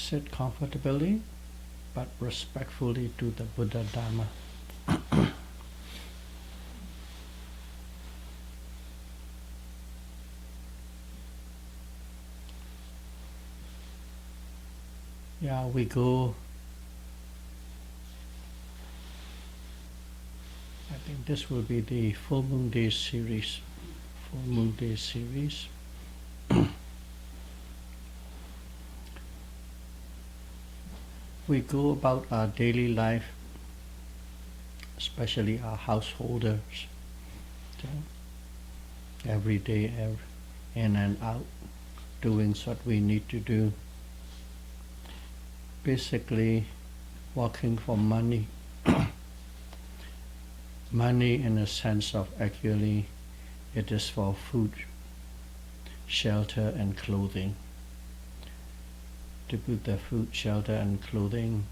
Sit comfortably but respectfully to the Buddha Dharma. Yeah, we go. I think this will be the Full Moon Day series. Full Moon Day series. We go about our daily life, especially our householders, every day, in and out, doing what we need to do. Basically, working for money. Money in a sense of actually it is for food, shelter and clothing. To put the food, shelter and clothing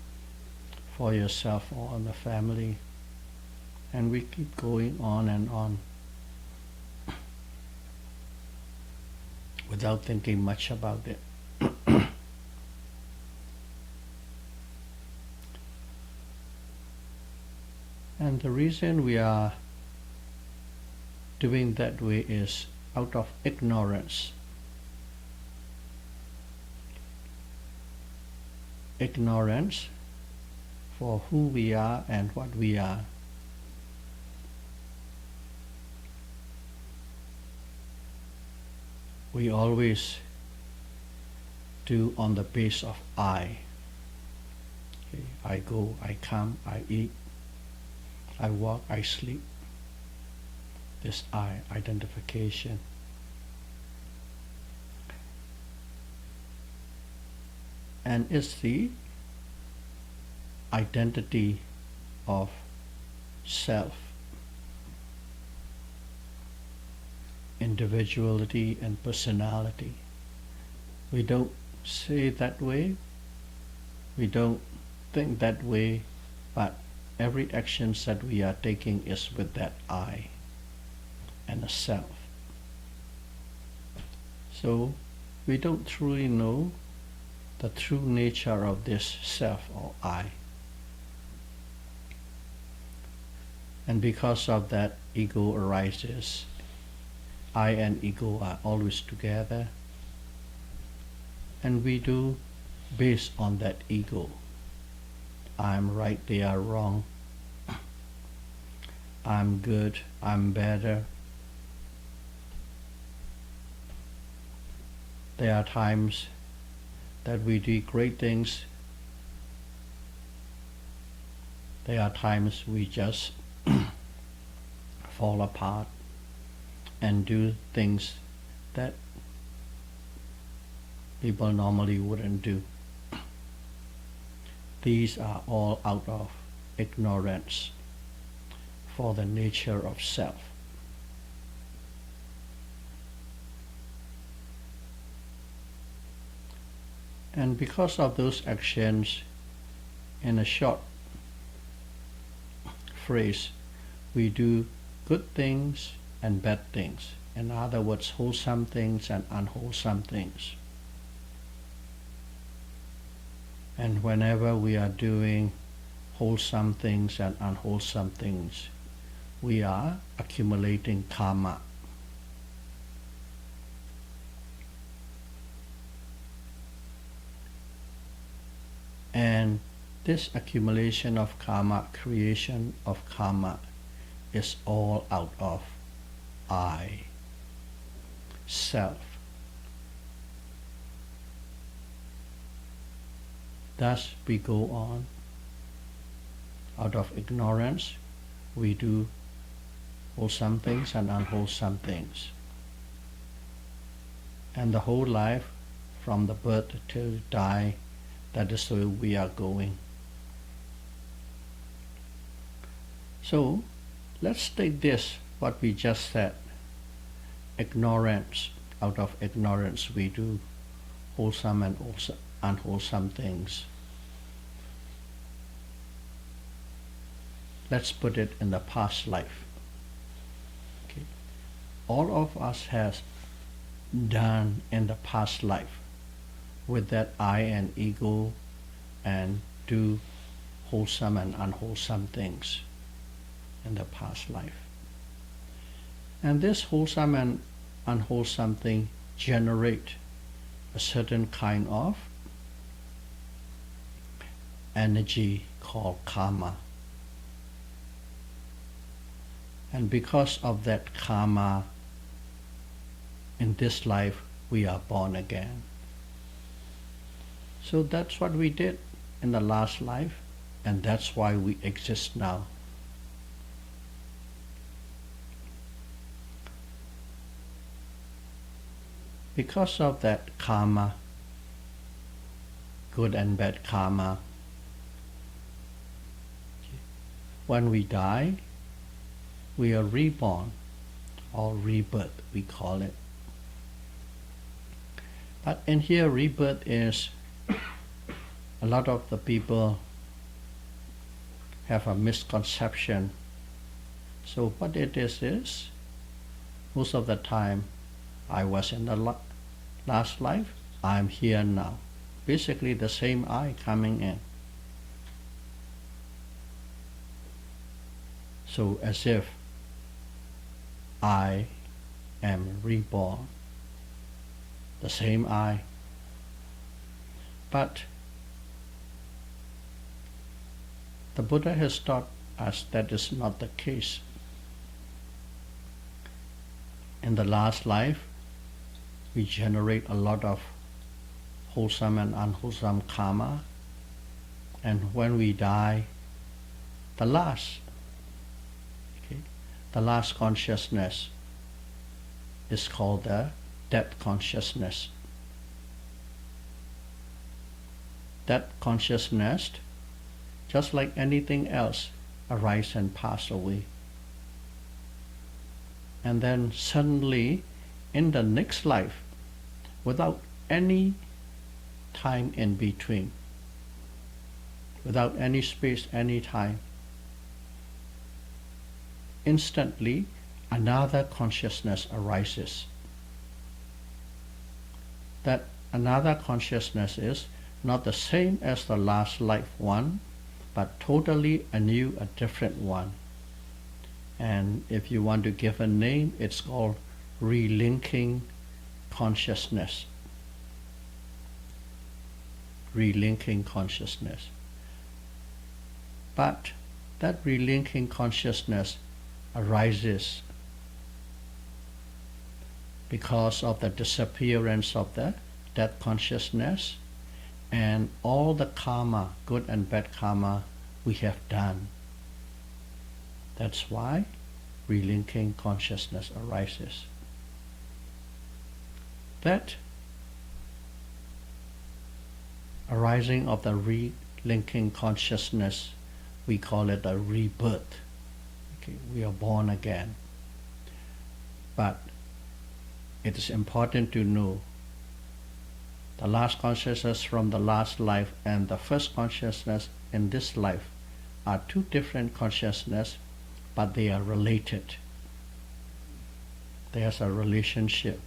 for yourself or on the family. And we keep going on and on without thinking much about it. And the reason we are doing that way is out of ignorance. Ignorance for who we are and what we are. We always do on the base of I. Okay, I go, I come, I eat, I walk, I sleep. This I, identification. And it's the identity of self, individuality and personality. We don't say that way, we don't think that way, but every action that we are taking is with that I and a self. So we don't truly know the true nature of this self or I. And because of that, ego arises. I and ego are always together, and we do based on that ego. I'm right, they are wrong. I'm good, I'm better. There are times that we do great things. There are times we just fall apart and do things that people normally wouldn't do. These are all out of ignorance for the nature of self. And because of those actions, in a short phrase, we do good things and bad things. In other words, wholesome things and unwholesome things. And whenever we are doing wholesome things and unwholesome things, we are accumulating karma. And this accumulation of karma, creation of karma, is all out of I, self. Thus we go on. Out of ignorance, we do wholesome things and unwholesome things. And the whole life, from the birth till die, that is the way we are going. So, let's take this, what we just said. Ignorance. Out of ignorance we do wholesome and unwholesome things. Let's put it in the past life. Okay. All of us has done in the past life with that I and ego and do wholesome and unwholesome things in the past life. And this wholesome and unwholesome thing generate a certain kind of energy called karma. And because of that karma, in this life we are born again. So that's what we did in the last life, and that's why we exist now. Because of that karma, good and bad karma, when we die, we are reborn, or rebirth we call it. But in here, rebirth is, a lot of the people have a misconception. So what it is, most of the time, I was in the last life, I'm here now. Basically the same I coming in. So as if I am reborn, the same I. But the Buddha has taught us that is not the case. In the last life, we generate a lot of wholesome and unwholesome karma, and when we die, the last consciousness is called the death consciousness. That consciousness, just like anything else, arise and pass away. And then suddenly, in the next life, without any time in between, without any space, any time, instantly another consciousness arises. That another consciousness is not the same as the last life one, but totally a new, a different one. And if you want to give a name, it's called relinking consciousness. Relinking consciousness. But that relinking consciousness arises because of the disappearance of the death consciousness and all the karma, good and bad karma, we have done. That's why relinking consciousness arises. That arising of the relinking consciousness, we call it a rebirth. Okay, we are born again. But it is important to know the last consciousness from the last life and the first consciousness in this life are two different consciousnesses, but they are related. There's a relationship.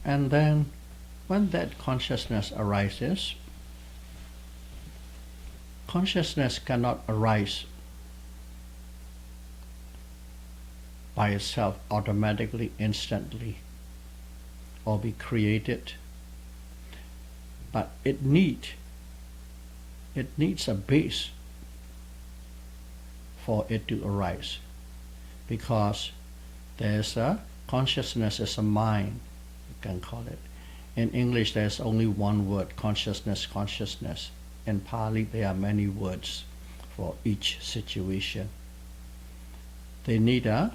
And then when that consciousness arises, consciousness cannot arise by itself automatically, instantly, or be created. But it needs a base for it to arise, because there's a consciousness is a mind, you can call it. In English there's only one word, consciousness, consciousness. In Pali there are many words for each situation. They need a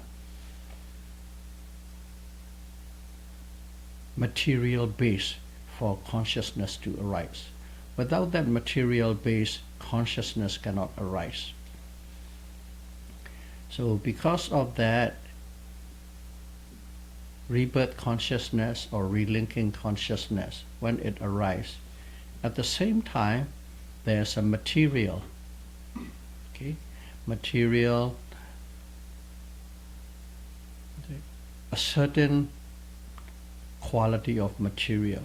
material base for consciousness to arise. Without that material base, consciousness cannot arise. So because of that, rebirth consciousness or relinking consciousness, when it arises, at the same time there's a material, material, a certain quality of material.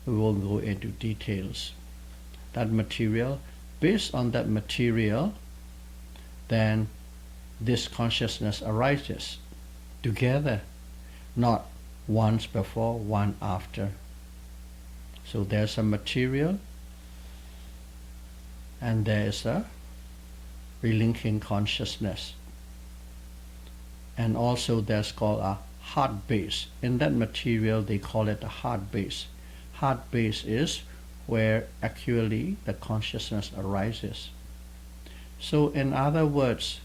We won't go into details. That material, based on that material, then this consciousness arises together, not once before, one after. So there's a material and there is a relinquishing consciousness. And also there's called a heart base. In that material they call it a heart base. Heart base is where actually the consciousness arises. So in other words,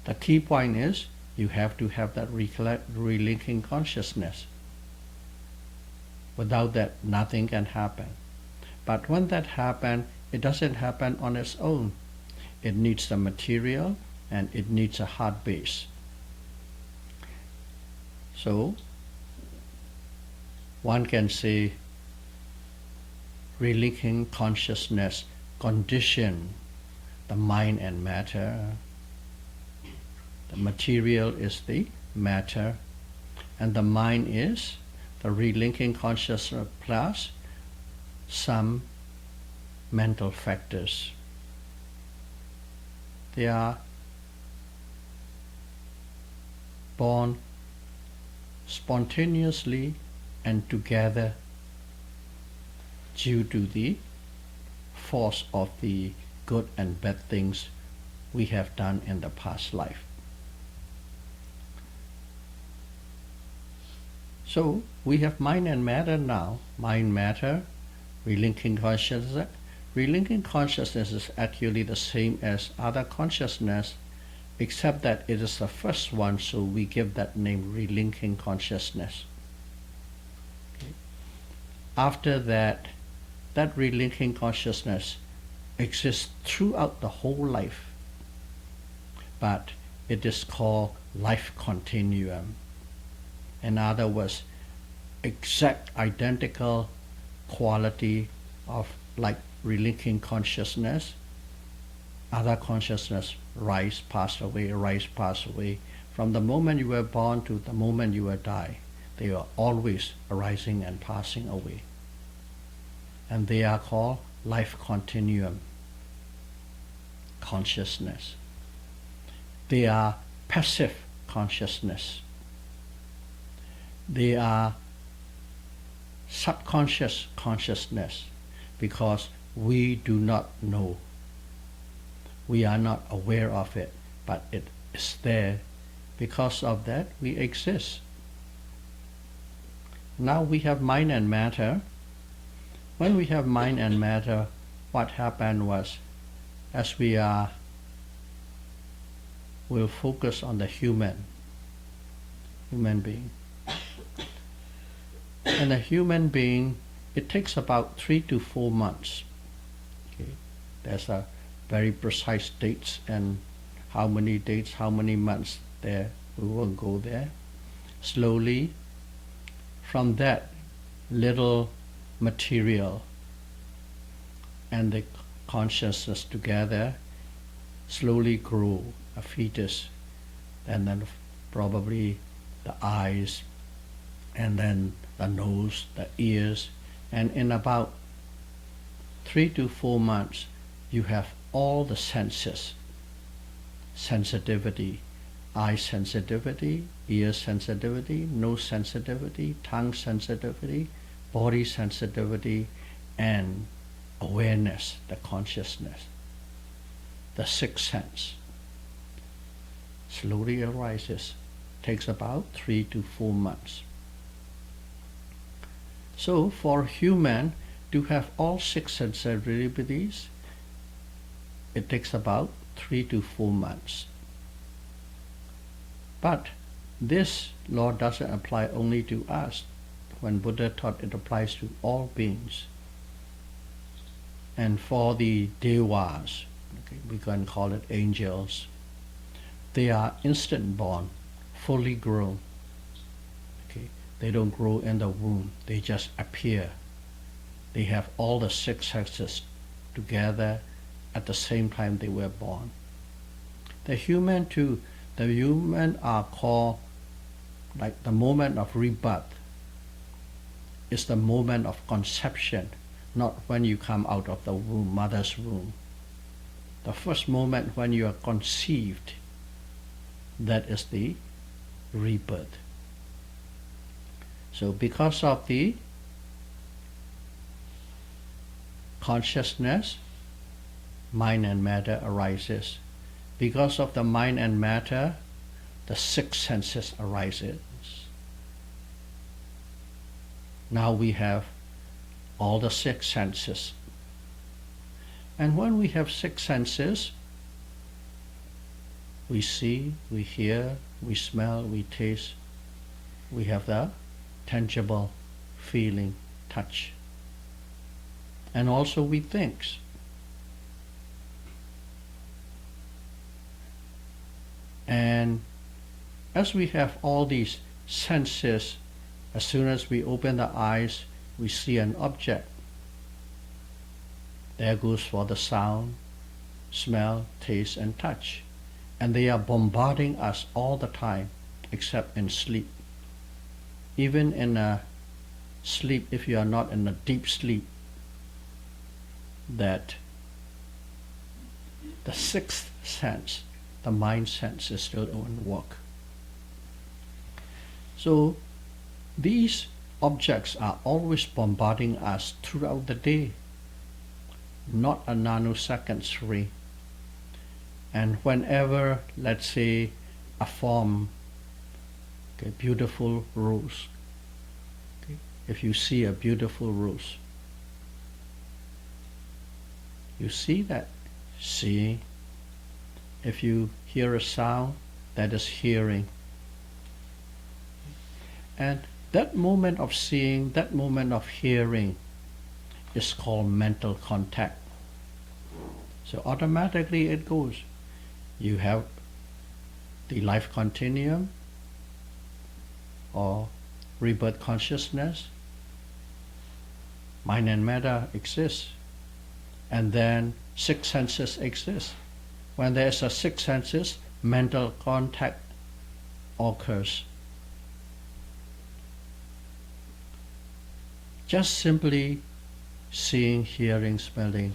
the key point is you have to have that relinquishing consciousness. Without that, nothing can happen. But when that happens, it doesn't happen on its own. It needs the material and it needs a heart base. So one can say relinquishing consciousness condition the mind and matter. The material is the matter and the mind is the relinquishing consciousness plus some mental factors. They are born spontaneously and together due to the force of the good and bad things we have done in the past life. So we have mind and matter now. Mind, matter, relinquishing consciousness. Relinquishing consciousness is actually the same as other consciousness, except that it is the first one, so we give that name relinquishing consciousness. Okay. After that, that relinquishing consciousness exists throughout the whole life, but it is called life continuum. In other words, exact identical quality of like relinquishing consciousness. Other consciousness rise, pass away, rise, pass away. From the moment you were born to the moment you will die, they are always arising and passing away. And they are called life continuum consciousness. They are passive consciousness. They are subconscious consciousness because we do not know. We are not aware of it, but it is there. Because of that, we exist. Now we have mind and matter. When we have mind and matter, what happened was, as we'll focus on the human being. And a human being, it takes about 3 to 4 months. Okay. There's a very precise dates and how many dates, how many months there. We won't go there. Slowly, from that little material and the consciousness together, slowly grow a fetus, and then probably the eyes, and then the nose, the ears, and in about 3 to 4 months, you have all the senses, sensitivity, eye sensitivity, ear sensitivity, nose sensitivity, tongue sensitivity, body sensitivity, and awareness, the consciousness, the sixth sense. Slowly arises, takes about 3 to 4 months. So for human to have all 6 sensitivities, it takes about 3 to 4 months. But this law doesn't apply only to us. When Buddha taught, it applies to all beings. And for the devas, okay, we can call it angels, they are instant born, fully grown. Okay, they don't grow in the womb, they just appear. They have all the 6 senses together at the same time they were born. The human too, the human are called like the moment of rebirth, is the moment of conception, not when you come out of the womb, mother's womb. The first moment when you are conceived, that is the rebirth. So because of the consciousness, mind and matter arises. Because of the mind and matter, the six senses arises. Now we have all the six senses. And when we have six senses, we see, we hear, we smell, we taste, we have the tangible feeling, touch. And also we think. And as we have all these senses, as soon as we open the eyes, we see an object. There goes for the sound, smell, taste, and touch. And they are bombarding us all the time, except in sleep. Even in a sleep, if you are not in a deep sleep, that the sixth sense, the mind sense, is still on work. So these objects are always bombarding us throughout the day, not a nanosecond free. And whenever, let's say, a form, okay, beautiful rose, okay, if you see a beautiful rose, you see that seeing. If you hear a sound, that is hearing. And that moment of seeing, that moment of hearing is called mental contact. So automatically it goes. You have the life continuum or rebirth consciousness. Mind and matter exist. And then six senses exist. When there's a six senses, mental contact occurs. Just simply seeing, hearing, smelling,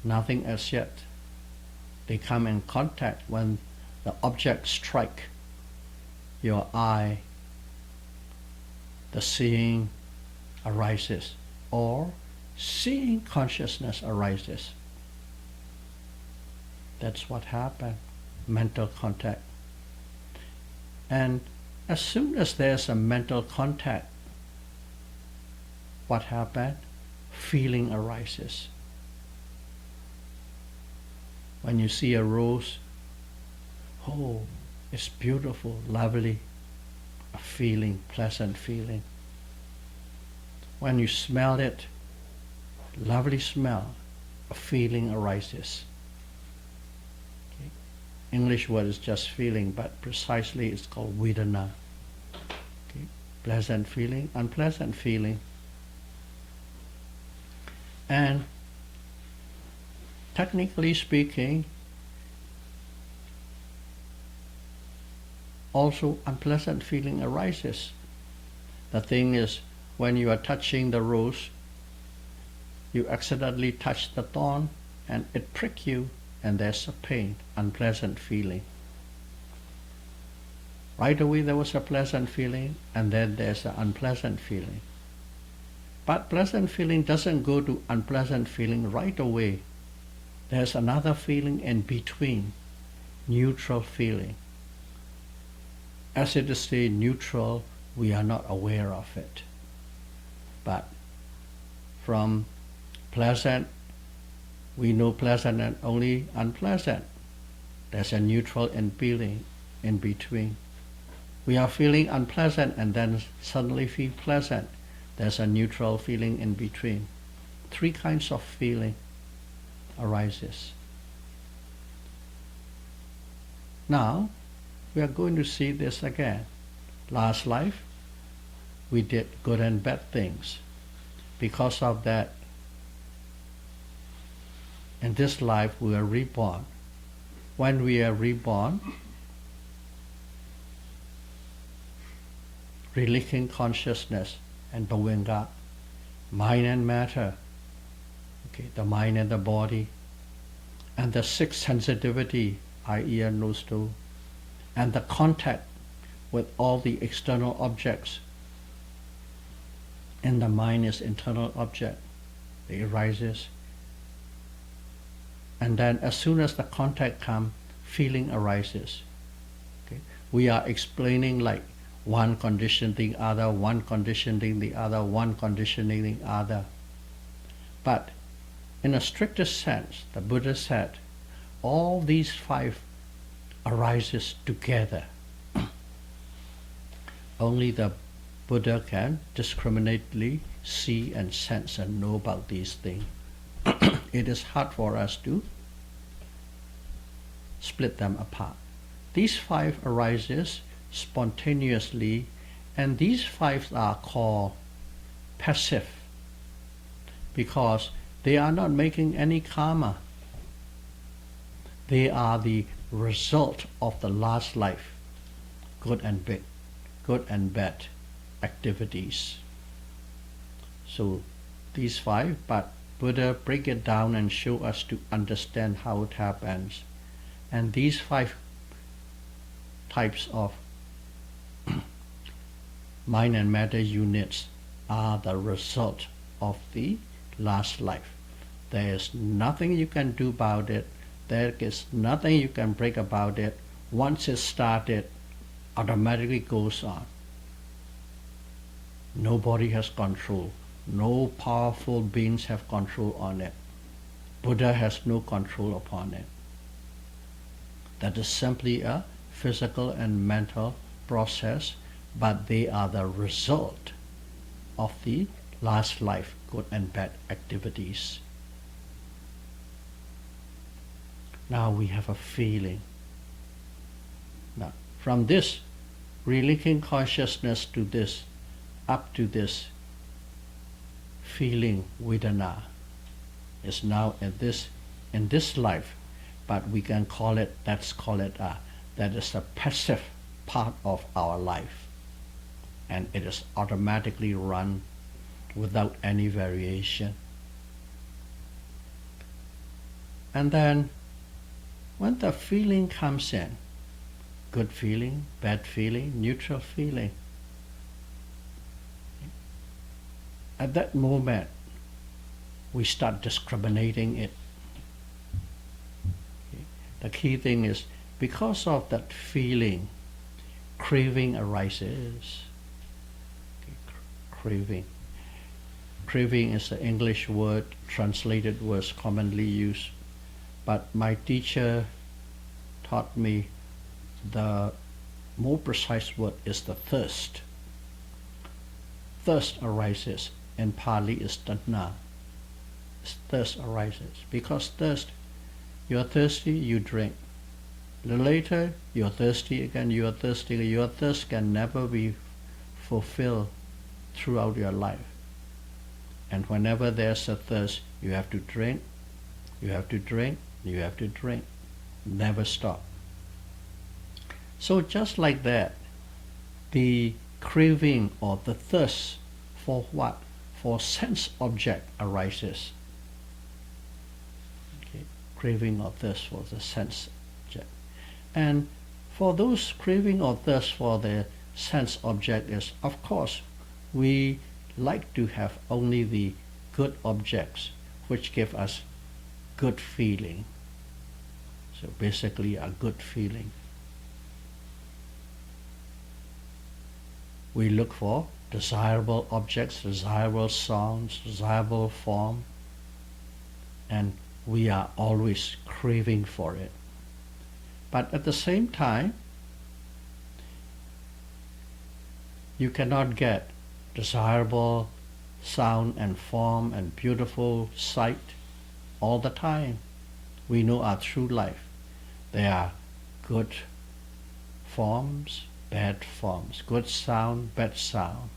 nothing as yet. They come in contact when the object strike your eye, the seeing arises, or seeing consciousness arises. That's what happened, mental contact. And as soon as there's a mental contact, what happened? Feeling arises. When you see a rose, oh, it's beautiful, lovely, a feeling, pleasant feeling. When you smell it, lovely smell, a feeling arises. Okay. English word is just feeling, but precisely it's called vedana. Okay. Pleasant feeling, unpleasant feeling. And technically speaking, also unpleasant feeling arises. The thing is, when you are touching the rose, you accidentally touch the thorn and it pricks you, and there's a pain, unpleasant feeling. Right away there was a pleasant feeling, and then there's an unpleasant feeling. But pleasant feeling doesn't go to unpleasant feeling right away. There's another feeling in between, neutral feeling. As it is stayed neutral, we are not aware of it. But from pleasant, we know pleasant and only unpleasant. There's a neutral feeling in between. We are feeling unpleasant and then suddenly feel pleasant. There's a neutral feeling in between. Three kinds of feeling arises. Now, we are going to see this again. Last life, we did good and bad things. Because of that, in this life we are reborn. When we are reborn, relinquishing consciousness and bhavanga, mind and matter, okay, the mind and the body, and the sixth sensitivity, eye, ear, nose, toe, and the contact with all the external objects. And the mind is internal object. It arises. And then as soon as the contact comes, feeling arises. Okay? We are explaining like one conditioning the other, one conditioning the other, one conditioning the other. But in a stricter sense, the Buddha said, all these five arises together. Only the Buddha can discriminately see and sense and know about these things. It is hard for us to split them apart. These five arises spontaneously, and these five are called passive because they are not making any karma. They are the result of the last life, good and bad activities. So these five, but Buddha break it down and show us to understand how it happens. And these five types of mind and matter units are the result of the last life. There is nothing you can do about it. There is nothing you can break about it. Once it started, automatically goes on. Nobody has control. No powerful beings have control on it. Buddha has no control upon it. That is simply a physical and mental process, but they are the result of the last life, good and bad activities. Now we have a feeling. Now, from this, relinquishing consciousness to this, up to this feeling Vedana is now in this life, but we can call it, that is the passive part of our life, and it is automatically run without any variation. And then when the feeling comes in, good feeling, bad feeling, neutral feeling, at that moment we start discriminating it. Okay. The key thing is, because of that feeling, craving arises. Okay. Craving. Craving is the English word, translated words commonly used. But my teacher taught me the more precise word is the thirst. Thirst arises. In Pali is tanha. Thirst arises. Because thirst, you are thirsty, you drink. Later, you are thirsty again, you are thirsty. Your thirst can never be fulfilled throughout your life. And whenever there's a thirst, you have to drink, you have to drink, you have to drink. Never stop. So just like that, the craving or the thirst for what? For sense object arises. Okay. Craving or thirst for the sense object. And for those craving or thirst for the sense object is, of course, we like to have only the good objects which give us good feeling. So basically a good feeling. We look for desirable objects, desirable sounds, desirable form, and we are always craving for it. But at the same time, you cannot get desirable sound and form and beautiful sight all the time. We know our true life. There are good forms, bad forms, good sound, bad sound.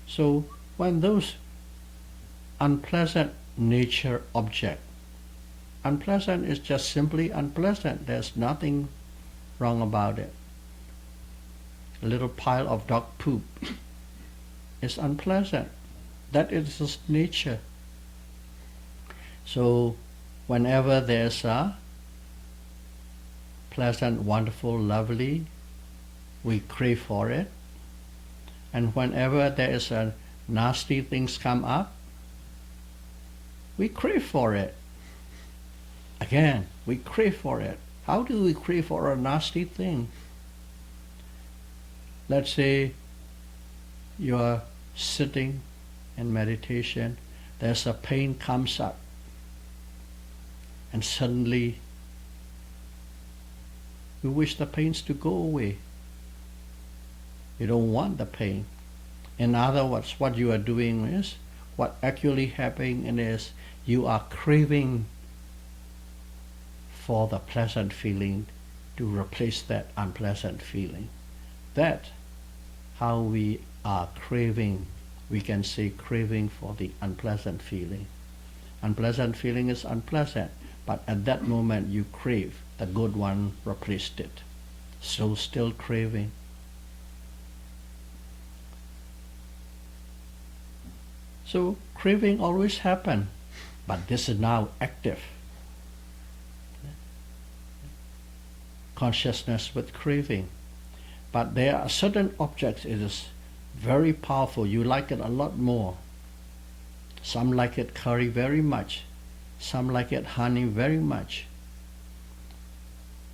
So when those unpleasant nature object, unpleasant is just simply unpleasant, there's nothing wrong about it. a little pile of dog poop is unpleasant. That is just nature. So whenever there's a pleasant, wonderful, lovely, we crave for it. And whenever there is a nasty things come up, we crave for it. Again, we crave for it. How do we crave for a nasty thing? Let's say you're sitting in meditation, there's a pain comes up, and suddenly you wish the pains to go away. You don't want the pain. In other words, what you are doing is, what actually happening is, you are craving for the pleasant feeling to replace that unpleasant feeling. That's how we are craving. We can say craving for the unpleasant feeling. Unpleasant feeling is unpleasant, but at that moment you crave. The good one replaced it. So still craving. So craving always happen, but this is now active. Consciousness with craving. But there are certain objects, it is very powerful. You like it a lot more. Some like it curry very much. Some like it honey very much.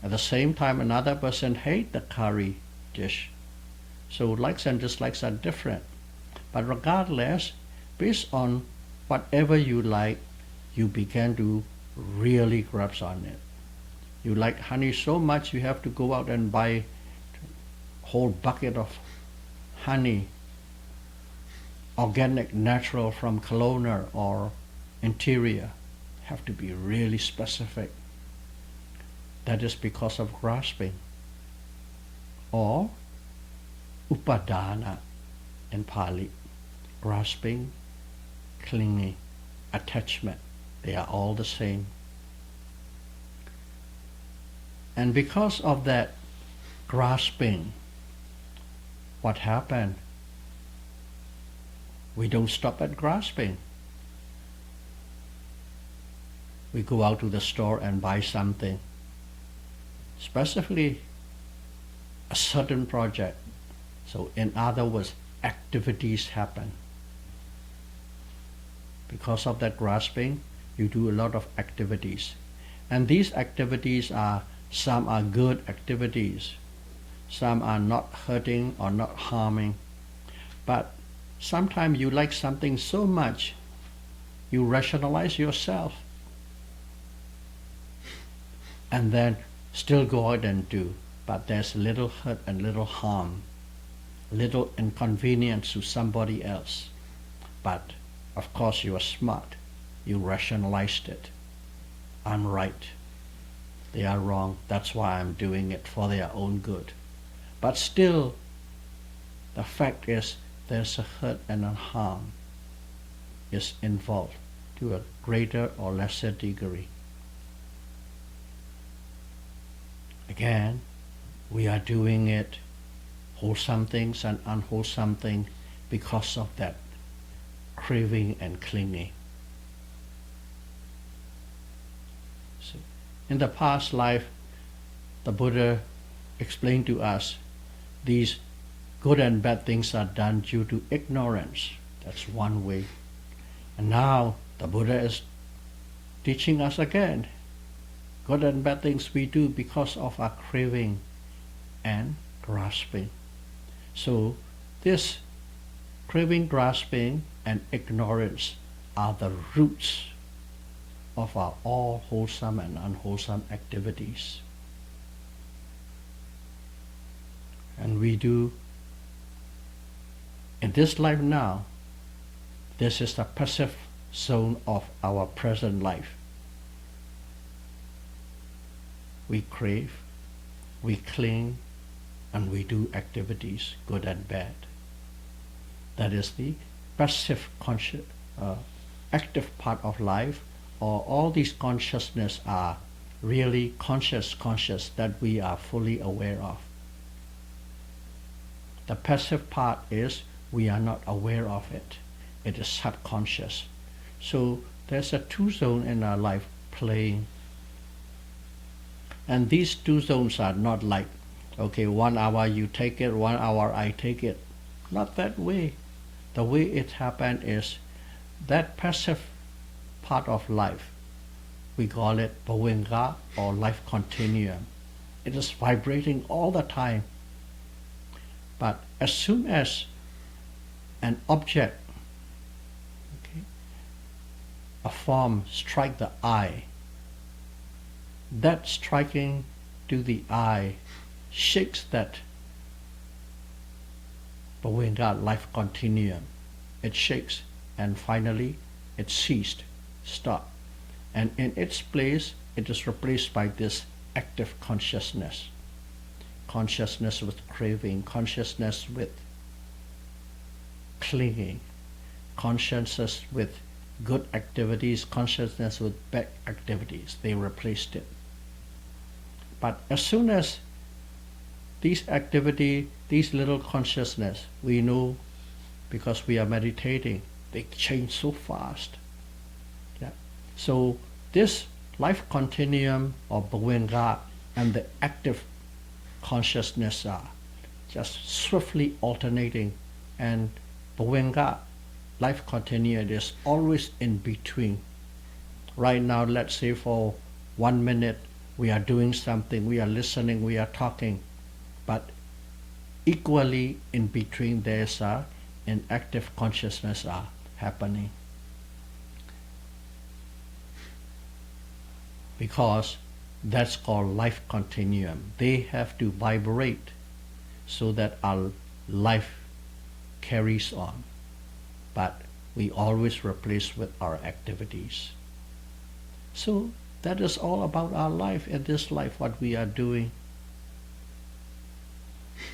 At the same time, another person hates the curry dish. So likes and dislikes are different. But regardless, based on whatever you like, you begin to really grasp on it. You like honey so much, you have to go out and buy a whole bucket of honey, organic, natural from Kelowna or interior. Have to be really specific. That is because of grasping. Or upadana in Pali. Grasping, clinging, attachment. They are all the same. And because of that grasping, what happened? We don't stop at grasping. We go out to the store and buy something, specifically a certain project. So in other words, activities happen. Because of that grasping, you do a lot of activities. And these activities are, some are good activities, some are not hurting or not harming. But sometimes you like something so much, you rationalize yourself and then still go out and do. But there's little hurt and little harm, little inconvenience to somebody else. But of course you are smart. You rationalized it. I'm right. They are wrong. That's why I'm doing it, for their own good. But still, the fact is there's a hurt and a harm is involved to a greater or lesser degree. Again, we are doing it, wholesome things and unwholesome things, because of that craving and clinging. So, in the past life, the Buddha explained to us these good and bad things are done due to ignorance. That's one way. And now the Buddha is teaching us again. Good and bad things we do because of our craving and grasping. So this craving, grasping, and ignorance are the roots of our all wholesome and unwholesome activities. And we do, in this life now, this is the passive zone of our present life. We crave, we cling, and we do activities, good and bad. That is the passive active part of life, or all these consciousness are really conscious that we are fully aware of. The passive part is we are not aware of it. It is subconscious. So there's a two zone in our life playing. And these two zones are not like, okay, 1 hour you take it, 1 hour I take it. Not that way. The way it happened is that passive part of life, we call it bhavanga or life continuum. It is vibrating all the time. But as soon as an object, okay, a form strike the eye, that striking to the eye shakes that bhavanga life continuum. It shakes and finally it ceased, stopped. And in its place, it is replaced by this active consciousness. Consciousness with craving, consciousness with clinging, consciousness with good activities, consciousness with bad activities. They replaced it. But as soon as these activity, these little consciousness, we know because we are meditating, they change so fast. Yeah. So this life continuum of bhavanga and the active consciousness are just swiftly alternating, and bhavanga life continuum is always in between. Right now, let's say for 1 minute we are doing something, we are listening, we are talking, but equally in between there's an active consciousness are happening. Because that's called life continuum. They have to vibrate so that our life carries on. But we always replace with our activities. So that is all about our life in this life, what we are doing.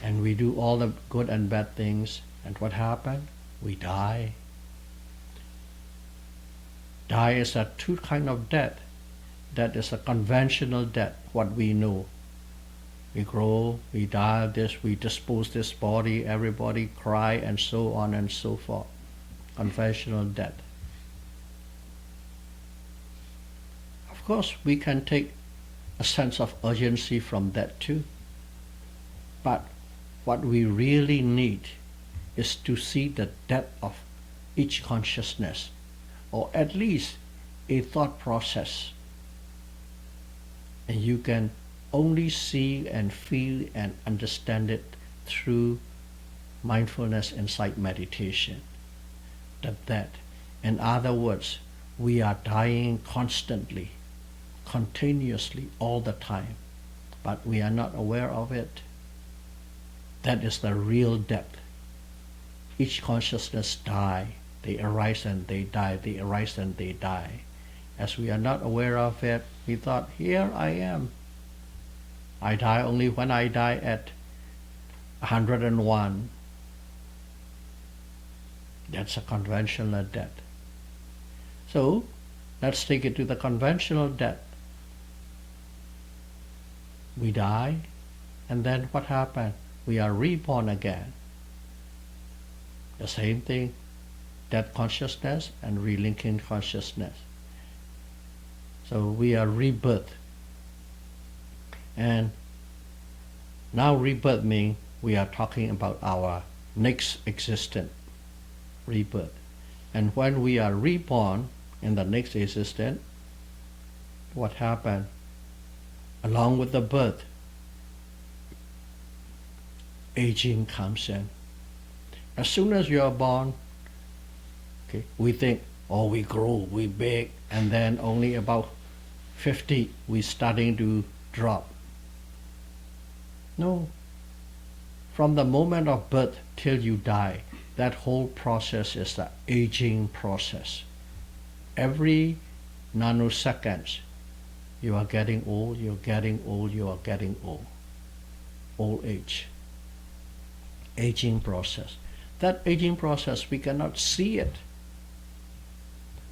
And we do all the good and bad things. And what happens? We die. Die is a two kind of death. That is a conventional death, what we know. We grow, we die of this, we dispose this body, everybody cry, and so on and so forth. Conventional death. Of course, we can take a sense of urgency from that too. But what we really need is to see the depth of each consciousness, or at least a thought process. And you can only see and feel and understand it through mindfulness insight meditation. That, in other words, we are dying constantly, continuously, all the time, but we are not aware of it. That is the real depth. Each consciousness die, they arise and they die, they arise and they die. As we are not aware of it, we thought, here I am. I die only when I die at 101. That's a conventional death. So, let's take it to the conventional death. We die, and then what happened? We are reborn again. The same thing, death consciousness and relinking consciousness. So we are rebirth. And now rebirth means we are talking about our next existence, rebirth. And when we are reborn in the next existence, what happened? Along with the birth, aging comes in. As soon as you are born, okay, we think, oh, we grow, we big, and then only about 50, we're starting to drop. No. From the moment of birth till you die, that whole process is the aging process. Every nanoseconds, you are getting old, you're getting old, you are getting old. Old age. Aging process. That aging process, we cannot see it.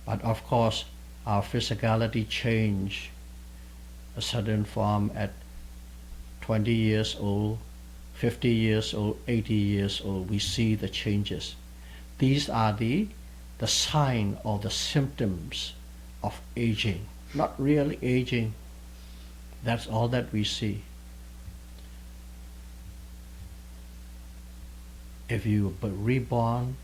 But of course, our physicality change. A sudden form at 20 years old, 50 years old, 80 years old, we see the changes. These are the sign or the symptoms of aging, not really aging. That's all that we see. If you are reborn,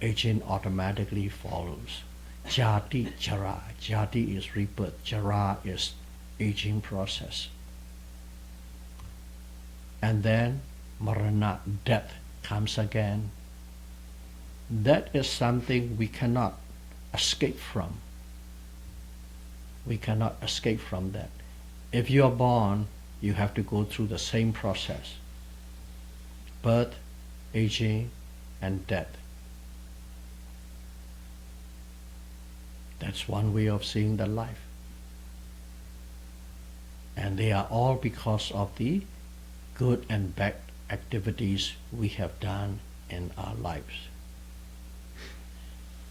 aging automatically follows. Jati, Jara. Jati is rebirth. Jara is aging process. And then Marana, death, comes again. That is something we cannot escape from. We cannot escape from that. If you are born, you have to go through the same process. Birth, aging, and death. That's one way of seeing the life. And they are all because of the good and bad activities we have done in our lives.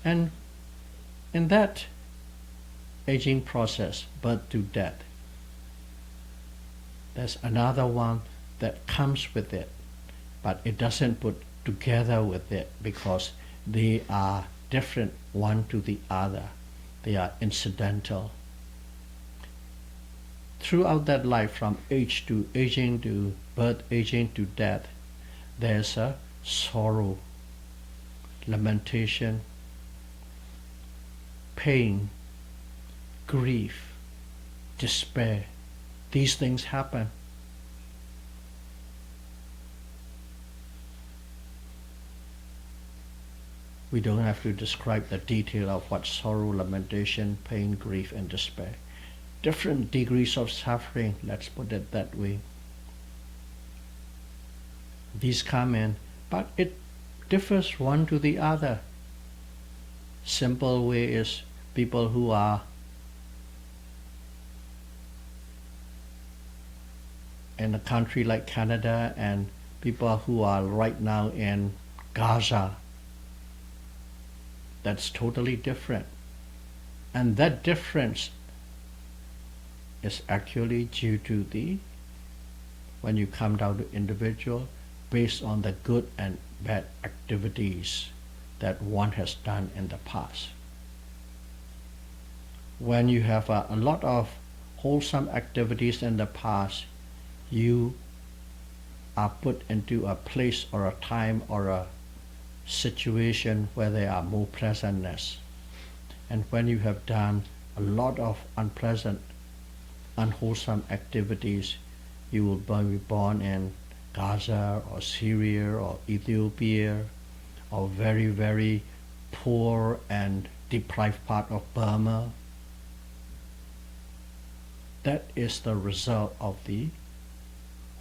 And in that aging process, birth to death, there's another one that comes with it, but it doesn't put together with it because they are different one to the other. They are incidental. Throughout that life, from age to aging to birth, aging to death, there's a sorrow, lamentation, pain, grief, despair. These things happen. We don't have to describe the detail of what sorrow, lamentation, pain, grief, and despair. Different degrees of suffering, let's put it that way. These come in, but it differs one to the other. Simple way is people who are in a country like Canada and people who are right now in Gaza. That's totally different. And that difference is actually due to when you come down to individual, based on the good and bad activities that one has done in the past. When you have a lot of wholesome activities in the past, you are put into a place or a time or a situation where there are more pleasantness. And when you have done a lot of unpleasant, unwholesome activities, you will be born in Gaza or Syria or Ethiopia or very, very poor and deprived part of Burma. That is the result of the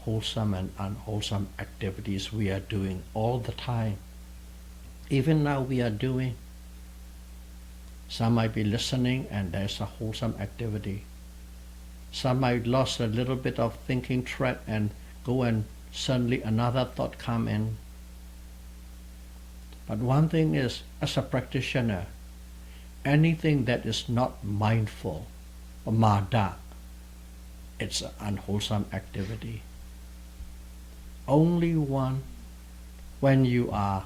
wholesome and unwholesome activities we are doing all the time. Even now we are doing. Some might be listening and there's a wholesome activity. Some might lost a little bit of thinking thread and go and suddenly another thought come in. But one thing is, as a practitioner, anything that is not mindful, or mada, it's an unwholesome activity. Only one when you are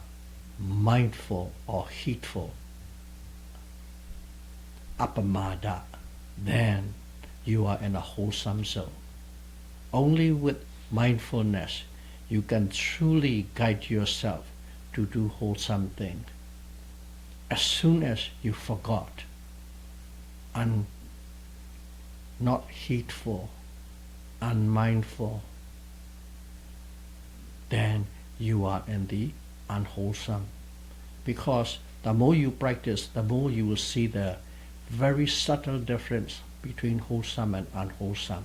mindful or heedful, apamada, then you are in a wholesome zone. Only with mindfulness you can truly guide yourself to do wholesome things. As soon as you forgot and not heedful, unmindful, then you are in the unwholesome. Because the more you practice, the more you will see the very subtle difference between wholesome and unwholesome.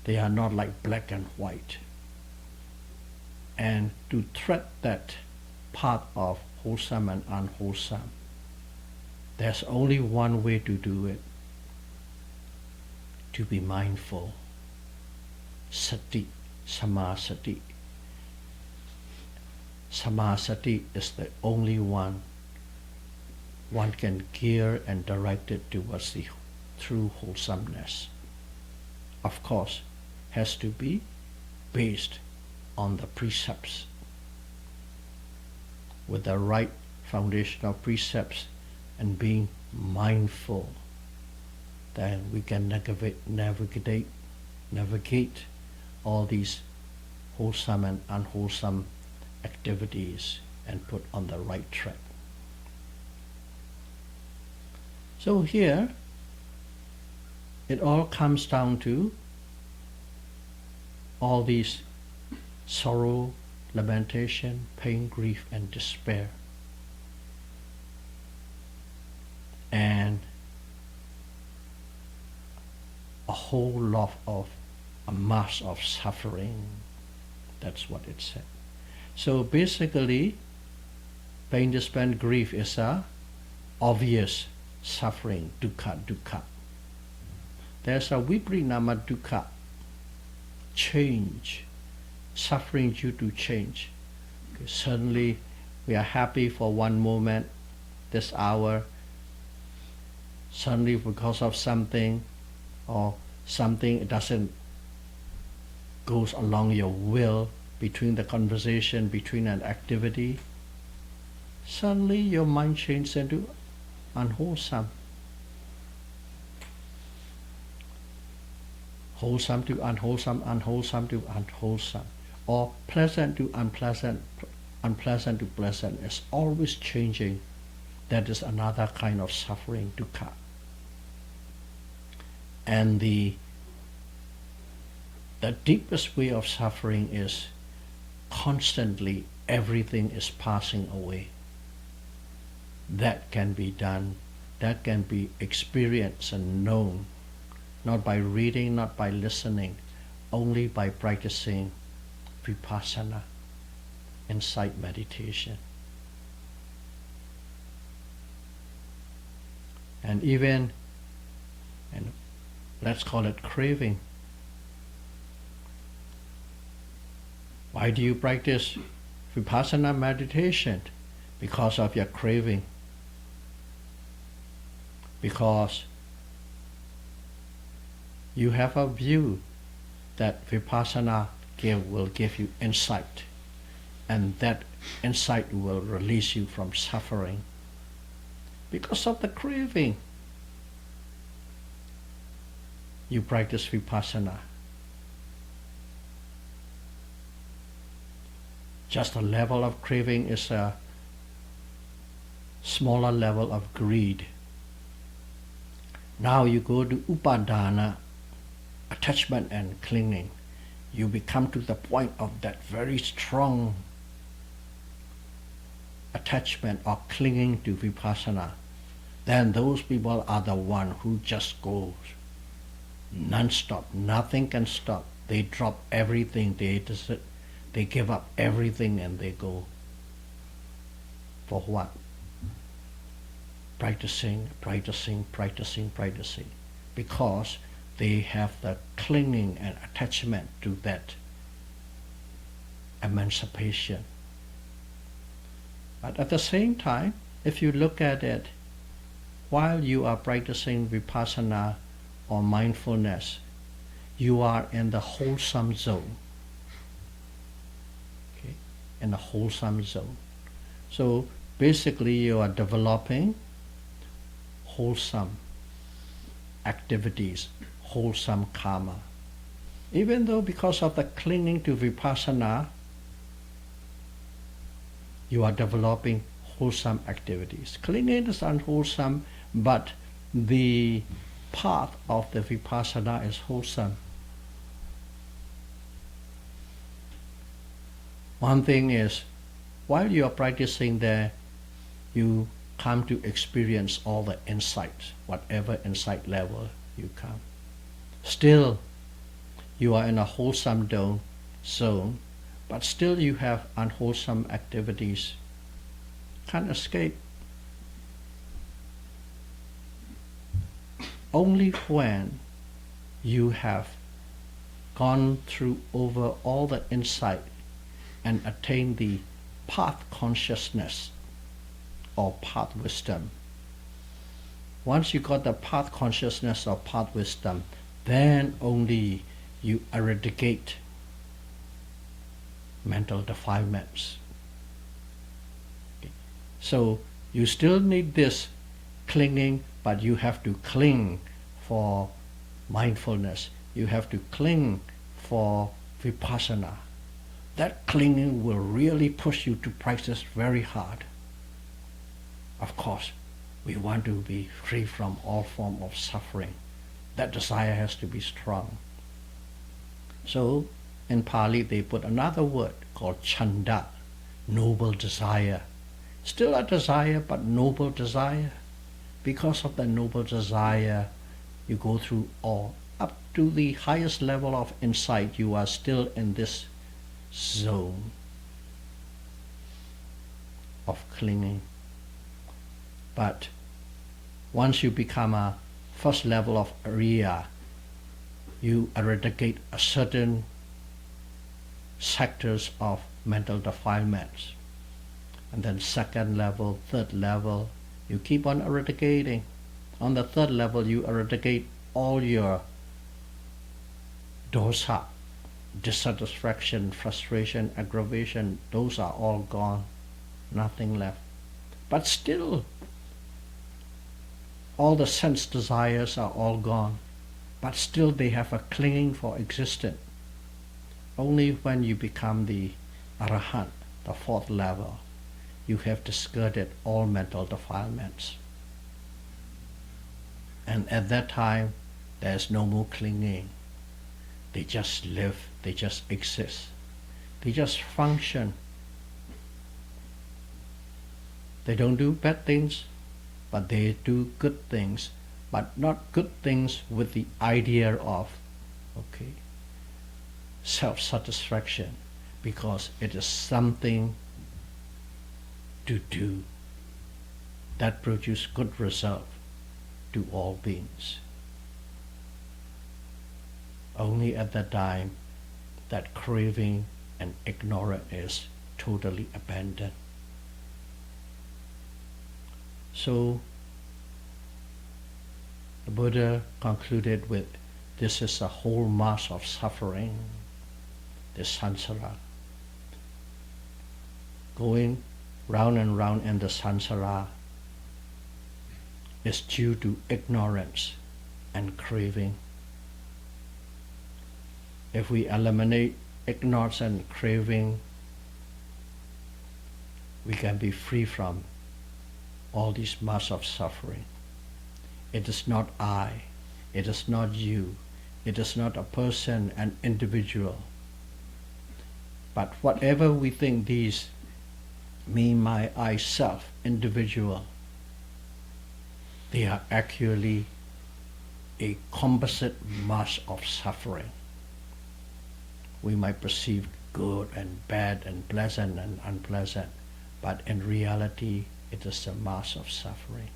They are not like black and white. And to tread that path of wholesome and unwholesome, there's only one way to do it: to be mindful. Sati, samasati. Samasati is the only one can gear and direct it towards the true wholesomeness. Of course, has to be based on the precepts. With the right foundation of precepts and being mindful, then we can navigate all these wholesome and unwholesome activities and put on the right track. So here, it all comes down to all these sorrow, lamentation, pain, grief, and despair. And a whole lot of a mass of suffering. That's what it said. So basically, pain, despair, and grief is a obvious suffering, dukkha. There's a viparinama dukkha, change, suffering due to change. Okay, suddenly we are happy for one moment, this hour, suddenly because of something or something it doesn't goes along your will, between the conversation, between an activity, suddenly your mind changes into unwholesome. Wholesome to unwholesome, unwholesome to unwholesome, or pleasant to unpleasant, unpleasant to pleasant. It's always changing. That is another kind of suffering, dukkha. And the deepest way of suffering is constantly everything is passing away. That can be done, that can be experienced and known, not by reading, not by listening, only by practicing vipassana, insight meditation. And even, and let's call it craving. Why do you practice vipassana meditation? Because of your craving. Because you have a view that vipassana will give you insight, and that insight will release you from suffering. Because of the craving, you practice vipassana. Just a level of craving is a smaller level of greed. Now you go to upadana, attachment and clinging. You become to the point of that very strong attachment or clinging to vipassana. Then those people are the one who just goes non-stop. Nothing can stop. They drop everything. They give up everything and they go. For what? Practicing. Because they have the clinging and attachment to that emancipation. But at the same time, if you look at it, while you are practicing vipassana or mindfulness, you are in the wholesome zone. Okay? In the wholesome zone. So basically you are developing wholesome activities, wholesome karma. Even though because of the clinging to vipassana, you are developing wholesome activities. Clinging is unwholesome, but the path of the vipassana is wholesome. One thing is, while you are practicing there, you come to experience all the insights, whatever insight level you come. Still, you are in a wholesome zone, but still you have unwholesome activities. Can't escape. Only when you have gone through over all the insight and attained the path consciousness or path wisdom. Once you got the path consciousness or path wisdom, then only you eradicate mental defilements. Okay. So you still need this clinging, but you have to cling for mindfulness. You have to cling for vipassana. That clinging will really push you to practice very hard. Of course, we want to be free from all form of suffering. That desire has to be strong. So in Pali they put another word called chanda, noble desire. Still a desire, but noble desire. Because of the noble desire, you go through all. Up to the highest level of insight, you are still in this zone of clinging. But once you become a first level of Ariya, you eradicate a certain sectors of mental defilements. And then second level, third level, you keep on eradicating. On the third level, you eradicate all your dosa, dissatisfaction, frustration, aggravation. Those are all gone, nothing left. But still, all the sense desires are all gone, but still they have a clinging for existence. Only when you become the Arahant, the fourth level, you have discarded all mental defilements. And at that time, there's no more clinging. They just live, they just exist, they just function. They don't do bad things, but they do good things, but not good things with the idea of, self-satisfaction, because it is something to do that produces good result to all beings. Only at that time that craving and ignorance is totally abandoned. So the Buddha concluded with, this is a whole mass of suffering, this samsara. Going round and round in the samsara is due to ignorance and craving. If we eliminate ignorance and craving, we can be free from all these mass of suffering. It is not I, it is not you, it is not a person, an individual. But whatever we think these, me, my, I, self, individual, they are actually a composite mass of suffering. We might perceive good and bad and pleasant and unpleasant, but in reality, it is a mass of suffering.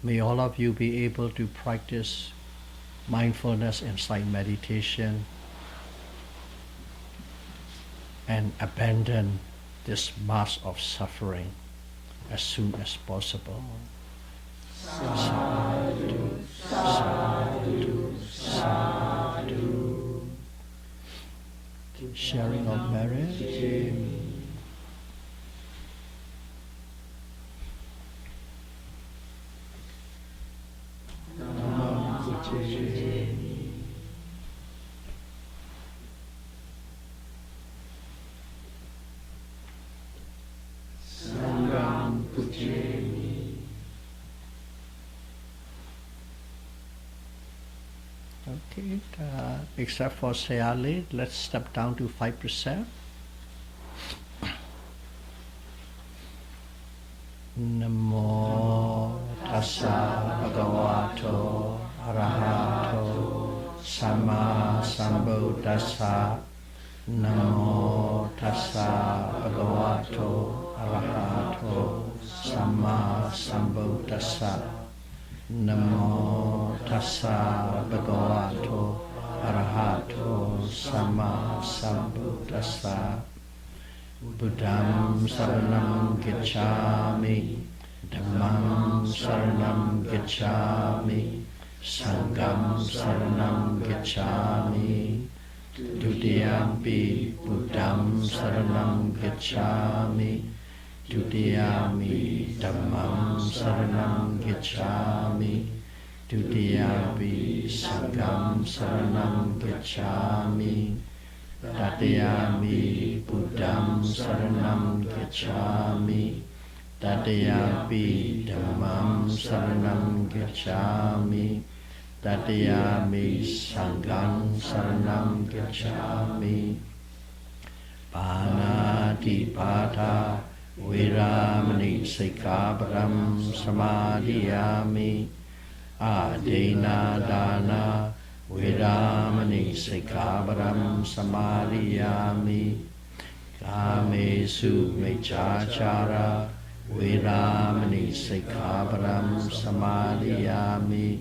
May all of you be able to practice mindfulness inside meditation and abandon this mass of suffering as soon as possible. Sadhu, sadhu, sadhu. Sharing of merit. Okay, except for Sayali, let's step down to 5%. Namo tassa bhagavato arahato samma sambuddhassa. Namo tassa bhagavato arahato samma sambuddhassa. Namo tassa bhagavato arahato samma sambuddhassa. Buddham saranam gacchami, Dhammam saranam gacchami, Sangham saranam gacchami, Dutiyampi Buddham Saranam Gacchami. Dutiyampi Dhammam Saranam Gacchami. Dutiyampi Sangham Saranam Gacchami. Tatiyampi Buddham Saranam Gacchami. Tatiyampi Dhammam Saranam Gacchami. Tatiyami Sangham Saranam Gacchami. Panatipata Viramani Sikkhapadam Samadhiyami. Adena Dana Viramani Sikkhapadam Samadhiyami. Kamesu Miccāchāra Viramani Sikkhapadam Samadhiyami.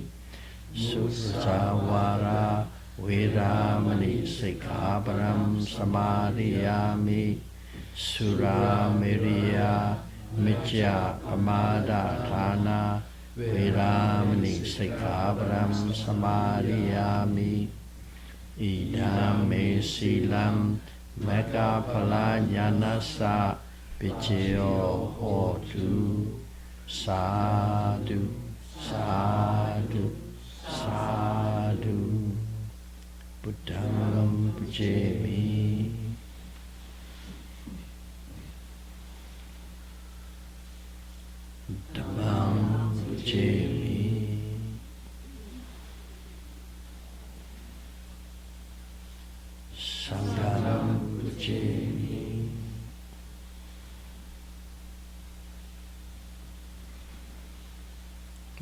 Susavara Viramani Sikkhapadam Samadhiyami. Suramiriya Micca Pamadatthana Viramani Sikkhapadam Samadhiyami. Idam me silam Megapala Jnanasa Vichyo Hotu. Sadhu, sadhu, sadhu. Buddham Pujami. Dhammam Pujami. Sangham Pujami.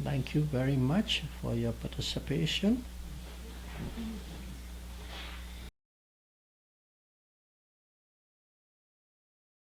Thank you very much for your participation.